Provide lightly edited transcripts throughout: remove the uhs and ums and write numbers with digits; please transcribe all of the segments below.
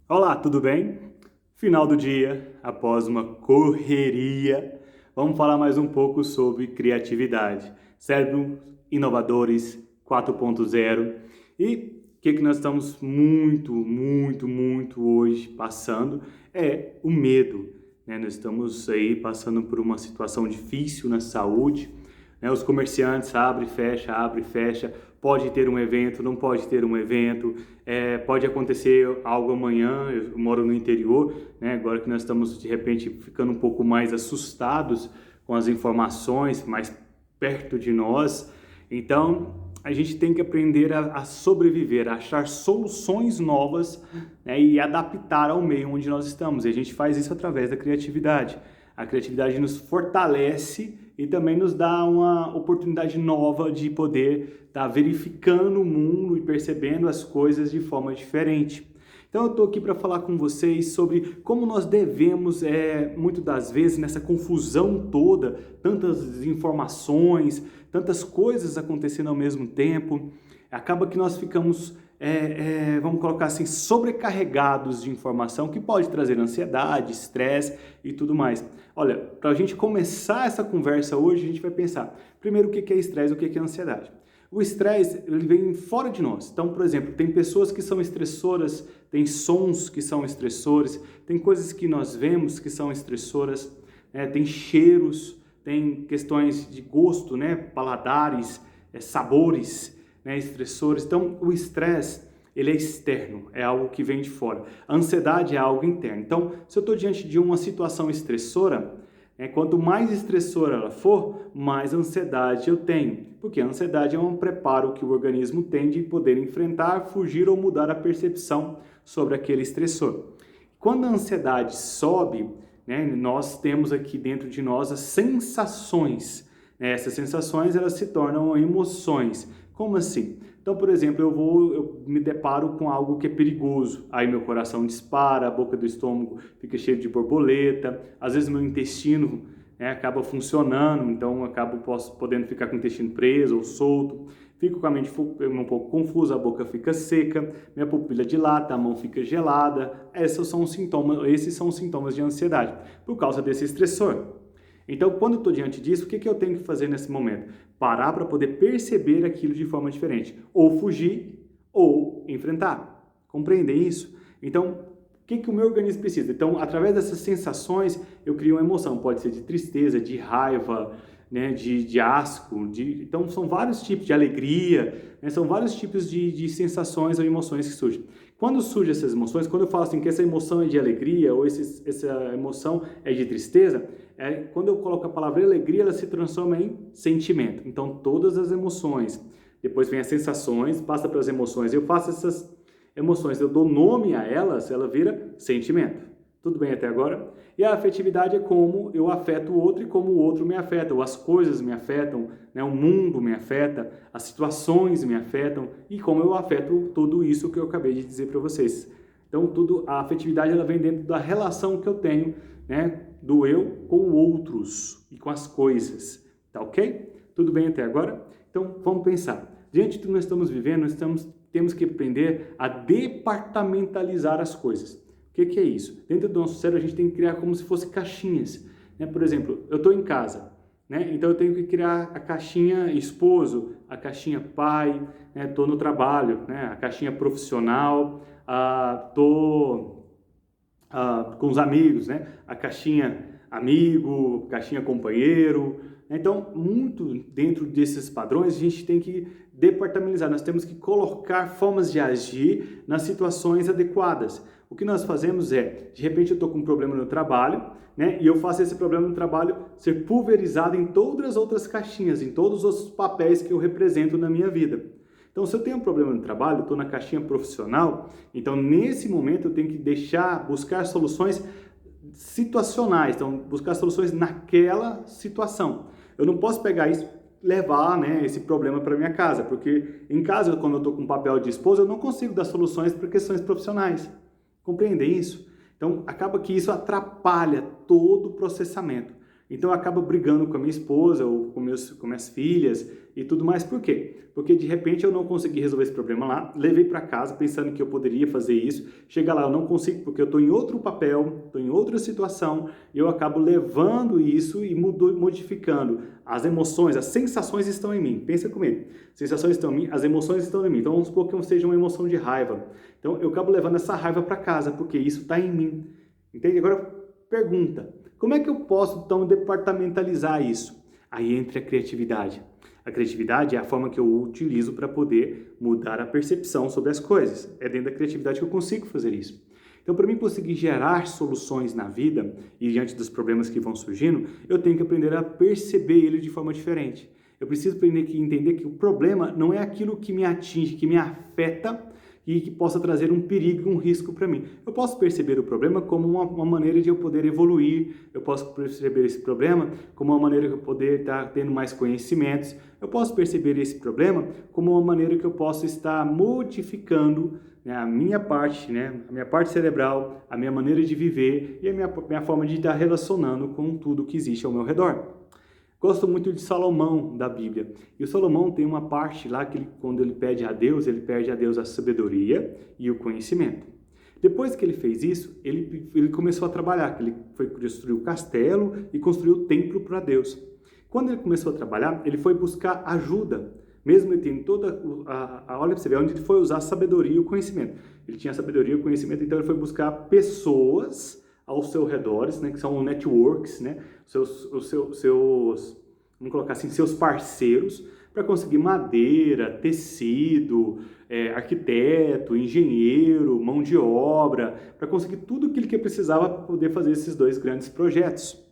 Olá, tudo bem? Final do dia, após uma correria, vamos falar mais um pouco sobre criatividade, cérebros inovadores 4.0 e o que nós estamos muito hoje passando é o medo, né? Nós estamos aí passando por uma situação difícil na saúde, né? Os comerciantes abre, fecha, pode ter um evento, não pode ter um evento, pode acontecer algo amanhã. Eu moro no interior, né? Agora que nós estamos de repente ficando um pouco mais assustados com as informações mais perto de nós, então a gente tem que aprender a sobreviver, a achar soluções novas, né, e adaptar ao meio onde nós estamos. E a gente faz isso através da criatividade. A criatividade nos fortalece e também nos dá uma oportunidade nova de poder estar verificando o mundo e percebendo as coisas de forma diferente. Então eu estou aqui para falar com vocês sobre como nós devemos, muitas das vezes, nessa confusão toda, tantas informações, tantas coisas acontecendo ao mesmo tempo, acaba que nós ficamos, vamos colocar assim, sobrecarregados de informação que pode trazer ansiedade, estresse e tudo mais. Olha, para a gente começar essa conversa hoje, a gente vai pensar, primeiro, o que é estresse e o que é ansiedade. O estresse, ele vem fora de nós. Então, por exemplo, tem pessoas que são estressoras, tem sons que são estressores, tem coisas que nós vemos que são estressoras, tem cheiros, tem questões de gosto, né, paladares, sabores, né, estressores. Então, o estresse, ele é externo, é algo que vem de fora. A ansiedade é algo interno. Então, se eu estou diante de uma situação estressora, quanto mais estressora ela for, mais ansiedade eu tenho. Porque a ansiedade é um preparo que o organismo tem de poder enfrentar, fugir ou mudar a percepção sobre aquele estressor. Quando a ansiedade sobe, né, nós temos aqui dentro de nós as sensações. Essas sensações, elas se tornam emoções. Como assim? Então, por exemplo, eu me deparo com algo que é perigoso. Aí meu coração dispara, a boca do estômago fica cheia de borboleta, às vezes meu intestino, acaba funcionando, então posso podendo ficar com o intestino preso ou solto, fico com a mente um pouco confusa, a boca fica seca, minha pupila dilata, a mão fica gelada. Esses são os sintomas de ansiedade, por causa desse estressor. Então, quando eu estou diante disso, o que eu tenho que fazer nesse momento? Parar para poder perceber aquilo de forma diferente. Ou fugir, ou enfrentar. Compreender isso? Então, o que o meu organismo precisa? Então, através dessas sensações, eu crio uma emoção. Pode ser de tristeza, de raiva, né, de asco. Então, são vários tipos de alegria, né, são vários tipos de sensações ou emoções que surgem. Quando surgem essas emoções, quando eu falo assim que essa emoção é de alegria ou essa emoção é de tristeza, quando eu coloco a palavra alegria, ela se transforma em sentimento. Então, todas as emoções, depois vem as sensações, passa pelas emoções. Eu faço essas emoções, eu dou nome a elas, ela vira sentimento. Tudo bem até agora? E a afetividade é como eu afeto o outro e como o outro me afeta, ou as coisas me afetam, né? O mundo me afeta, as situações me afetam e como eu afeto tudo isso que eu acabei de dizer para vocês. Então, a afetividade ela vem dentro da relação que eu tenho, né, do eu com outros e com as coisas. Tá ok? Tudo bem até agora? Então, vamos pensar. Diante do que nós estamos vivendo, temos que aprender a departamentalizar as coisas. O que é isso? Dentro do nosso cérebro, a gente tem que criar como se fossem caixinhas. Né? Por exemplo, eu estou em casa, né? Então eu tenho que criar a caixinha esposo, a caixinha pai, estou no trabalho, né? A caixinha profissional, estou com os amigos, né? A caixinha amigo, caixinha companheiro. Então, muito dentro desses padrões, a gente tem que departamentalizar. Nós temos que colocar formas de agir nas situações adequadas. O que nós fazemos de repente eu estou com um problema no trabalho, né? E eu faço esse problema no trabalho ser pulverizado em todas as outras caixinhas, em todos os papéis que eu represento na minha vida. Então, se eu tenho um problema no trabalho, estou na caixinha profissional, então nesse momento eu tenho que buscar soluções situacionais, então buscar soluções naquela situação. Eu não posso pegar isso levar, né, esse problema para minha casa, porque em casa, quando eu estou com um papel de esposa, eu não consigo dar soluções para questões profissionais. Compreendem isso? Então, acaba que isso atrapalha todo o processamento. Então eu acabo brigando com a minha esposa ou com minhas filhas e tudo mais. Por quê? Porque de repente eu não consegui resolver esse problema lá, levei para casa pensando que eu poderia fazer isso, chega lá eu não consigo porque eu estou em outro papel, estou em outra situação e eu acabo levando isso e modificando. As emoções, as sensações estão em mim. Pensa comigo. Sensações estão em mim, as emoções estão em mim. Então vamos supor que seja uma emoção de raiva. Então eu acabo levando essa raiva para casa porque isso está em mim. Entende? Agora pergunta. Como é que eu posso, então, departamentalizar isso? Aí entra a criatividade. A criatividade é a forma que eu utilizo para poder mudar a percepção sobre as coisas. É dentro da criatividade que eu consigo fazer isso. Então, para mim conseguir gerar soluções na vida e diante dos problemas que vão surgindo, eu tenho que aprender a perceber ele de forma diferente. Eu preciso aprender a entender que o problema não é aquilo que me atinge, que me afeta, e que possa trazer um perigo, um risco para mim. Eu posso perceber o problema como uma maneira de eu poder evoluir, eu posso perceber esse problema como uma maneira de eu poder estar tendo mais conhecimentos, eu posso perceber esse problema como uma maneira que eu posso estar modificando, né, a minha parte cerebral, a minha maneira de viver e a minha forma de estar relacionando com tudo que existe ao meu redor. Gosto muito de Salomão, da Bíblia. E o Salomão tem uma parte lá que quando ele pede a Deus, ele pede a Deus a sabedoria e o conhecimento. Depois que ele fez isso, ele começou a trabalhar, ele foi construir o castelo e construiu o templo para Deus. Quando ele começou a trabalhar, ele foi buscar ajuda, mesmo ele tendo toda olha para você ver, onde ele foi usar a sabedoria e o conhecimento. Ele tinha sabedoria e o conhecimento, então ele foi buscar pessoas aos seus redores, né, que são networks, né, vamos colocar assim, seus parceiros, para conseguir madeira, tecido, arquiteto, engenheiro, mão de obra, para conseguir tudo aquilo que ele precisava para poder fazer esses dois grandes projetos.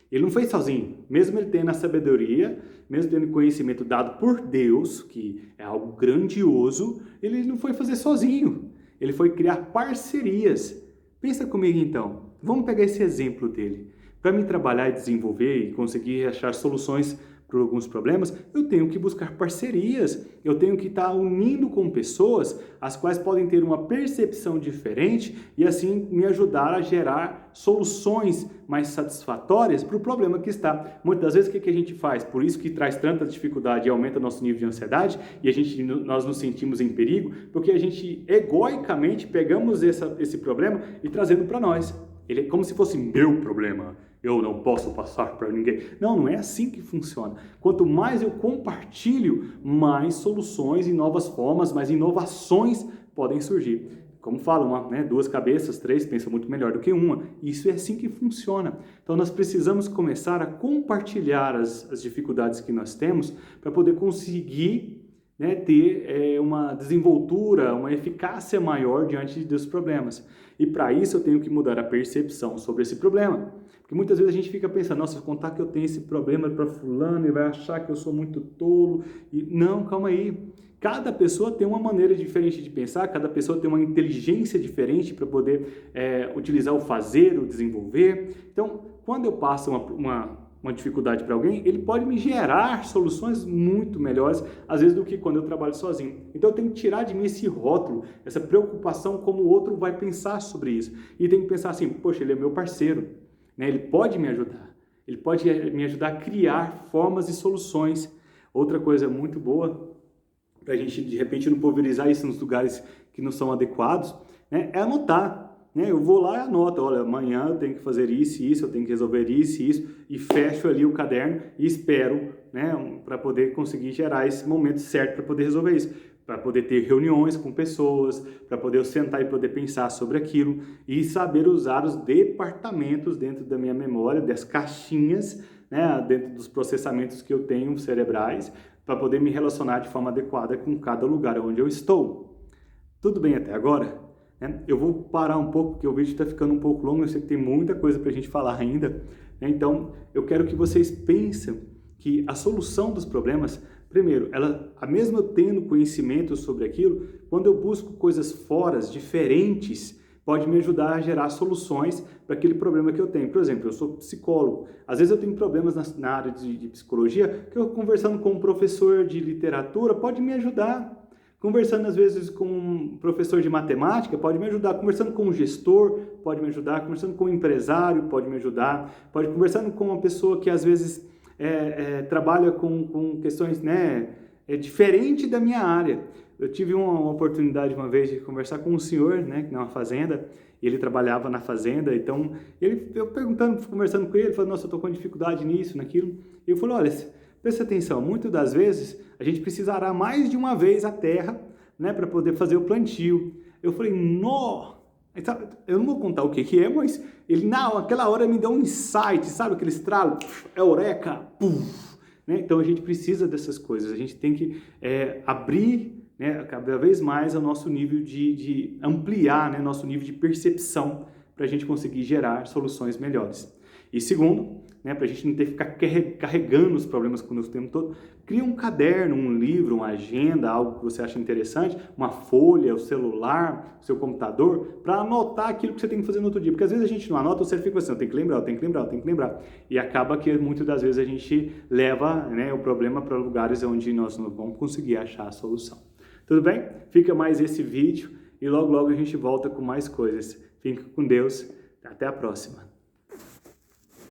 Ele não fez sozinho, mesmo ele tendo a sabedoria, mesmo tendo conhecimento dado por Deus, que é algo grandioso, ele não foi fazer sozinho, ele foi criar parcerias. Pensa comigo então. Vamos pegar esse exemplo dele. Para me trabalhar e desenvolver e conseguir achar soluções para alguns problemas, eu tenho que buscar parcerias, eu tenho que estar unindo com pessoas as quais podem ter uma percepção diferente e assim me ajudar a gerar soluções mais satisfatórias para o problema que está. Muitas vezes o que a gente faz? Por isso que traz tanta dificuldade e aumenta nosso nível de ansiedade e nós nos sentimos em perigo, porque a gente egoicamente pegamos esse problema e trazendo para nós. Ele é como se fosse meu problema. Eu não posso passar para ninguém. Não é assim que funciona. Quanto mais eu compartilho, mais soluções e novas formas, mais inovações podem surgir. Como falam, duas cabeças, três pensam muito melhor do que uma. Isso é assim que funciona. Então nós precisamos começar a compartilhar as dificuldades que nós temos para poder conseguir ter uma desenvoltura, uma eficácia maior diante dos problemas. E para isso eu tenho que mudar a percepção sobre esse problema. Porque muitas vezes a gente fica pensando, nossa, se eu contar que eu tenho esse problema para fulano, ele vai achar que eu sou muito tolo. E não, calma aí. Cada pessoa tem uma maneira diferente de pensar, cada pessoa tem uma inteligência diferente para poder utilizar o fazer, o desenvolver. Então, quando eu passo uma dificuldade para alguém, ele pode me gerar soluções muito melhores, às vezes, do que quando eu trabalho sozinho. Então, eu tenho que tirar de mim esse rótulo, essa preocupação como o outro vai pensar sobre isso. E tenho que pensar assim, poxa, ele é meu parceiro, né? Ele pode me ajudar, ele pode me ajudar a criar formas e soluções. Outra coisa muito boa, para a gente, de repente, não pulverizar isso nos lugares que não são adequados, né, é anotar. Eu vou lá e anoto, olha, amanhã eu tenho que fazer isso e isso, eu tenho que resolver isso e isso, e fecho ali o caderno e espero, para poder conseguir gerar esse momento certo para poder resolver isso, para poder ter reuniões com pessoas, para poder eu sentar e poder pensar sobre aquilo e saber usar os departamentos dentro da minha memória, das caixinhas, dentro dos processamentos que eu tenho cerebrais, para poder me relacionar de forma adequada com cada lugar onde eu estou. Tudo bem até agora? Eu vou parar um pouco, porque o vídeo está ficando um pouco longo, eu sei que tem muita coisa para a gente falar ainda, então eu quero que vocês pensem que a solução dos problemas, primeiro, mesmo eu tendo conhecimento sobre aquilo, quando eu busco coisas fora, diferentes, pode me ajudar a gerar soluções para aquele problema que eu tenho. Por exemplo, eu sou psicólogo, às vezes eu tenho problemas na área de psicologia, que eu conversando com um professor de literatura pode me ajudar. conversando às vezes com um professor de matemática, pode me ajudar, conversando com um gestor, pode me ajudar, conversando com um empresário, pode me ajudar, pode conversando com uma pessoa que às vezes trabalha com questões, né, diferente da minha área. Eu tive uma oportunidade uma vez de conversar com um senhor, né, numa fazenda, e ele trabalhava na fazenda, então eu conversando com ele, falando, nossa, eu estou com dificuldade nisso, naquilo, e eu falei, olha, presta atenção, muitas das vezes a gente precisa arar mais de uma vez a terra, né, para poder fazer o plantio. Eu falei, nó, eu não vou contar o que é, mas ele, naquela hora me deu um insight, sabe, aquele estralo, eureka, puf, né? Então a gente precisa dessas coisas, a gente tem que abrir, né, cada vez mais o nosso nível de ampliar, né, nosso nível de percepção para a gente conseguir gerar soluções melhores. E segundo, né, para a gente não ter que ficar carregando os problemas o tempo todo, cria um caderno, um livro, uma agenda, algo que você acha interessante, uma folha, o celular, o seu computador, para anotar aquilo que você tem que fazer no outro dia. Porque às vezes a gente não anota, você fica assim, eu tenho que lembrar, eu tenho que lembrar, eu tenho que lembrar. E acaba que muitas das vezes a gente leva, né, o problema para lugares onde nós não vamos conseguir achar a solução. Tudo bem? Fica mais esse vídeo e logo a gente volta com mais coisas. Fique com Deus. Até a próxima.